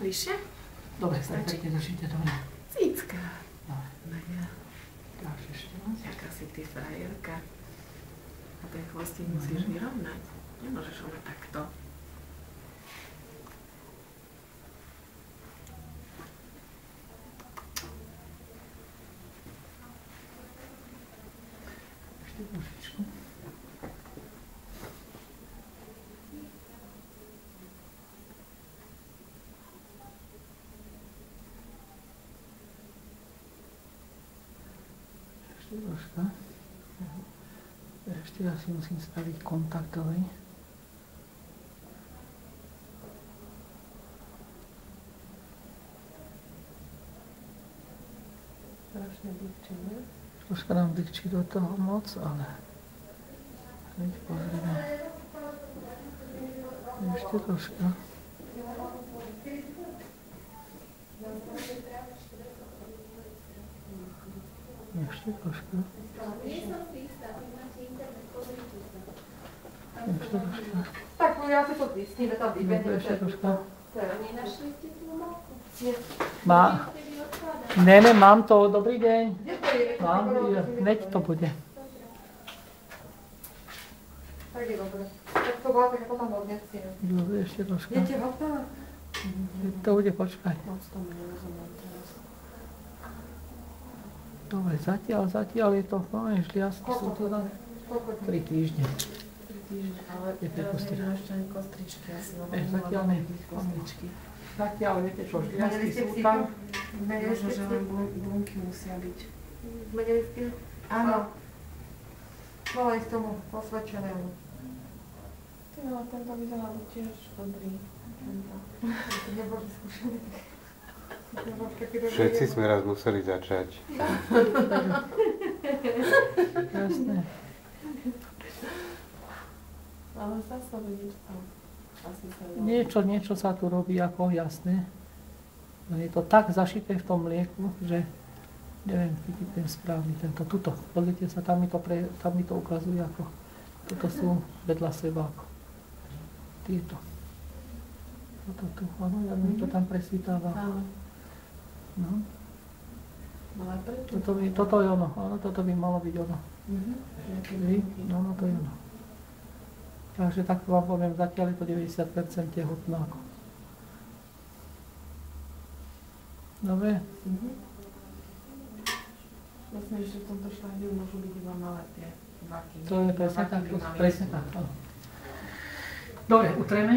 Bližšie? Dobre, stačí. Pekne držíte, dobre. Cicka. No ja. Ďalšie ešte raz. Jaká si ty frajerka. A ten chvostík musíš vyrovnať. Nemôžeš ona takto. Ešte trošičku. Troška. Ešte ja si musím spraviť kontaktový. Strašne blíčí, ne? Troška nám blíčí do toho moc, ale hneď pozrieme. Ešte troška. Ešte troška. Ešte troška. Tak ja si to zistím, tam vybehne. Ešte troška. Nenašli ste tú malku? Nie. Ne, mám to. Dobrý deň. Kde to je? Mám, hneď to bude. Tak je dobre. Tak to bola, tak potom odnesiem. Dobre, ešte troška. Viete hotové? To bude, počkaj. Moc tomu nerozumiem teraz. Dobre, zatiaľ je to, no ešte jasne, sú to na 3 týždne. 3 týždne, ale teraz nemáš ešte ani kostričky. Ja si Zatiaľ ne. Kostričky. Zatiaľ, viete čo, Zmenili jasky ste sú psíku? tam. Zmenili Možno, ste že psíku? len bunky musia byť. Zmenili ste? Áno. Volaj z tomu osvedčenému. No, tento vyzerá tiež dobrý. To neboli skúšaní. Všetci sme raz museli začať. Jasné. Ale zase vidíš tam. Asi sa Niečo sa tu robí ako jasné. No je to tak zašité v tom mlieku, že neviem, vidí ten správny, tento, tuto. Pozrite sa, tam mi to ukazuje ako, toto sú vedľa seba ako tieto. Toto tu, áno, ja mi to tam presvítáva. Áno. No. Ale prečo? Toto je ono, áno, toto by malo byť ono. Vy? No, to je ono. Takže tak vám poviem, zatiaľ je to 90% tehotná. Dobre? Myslíš, že v tomto štádiu môžu byť iba malé tie vaky? To je presne tak, presne tak. Dobre, utreme.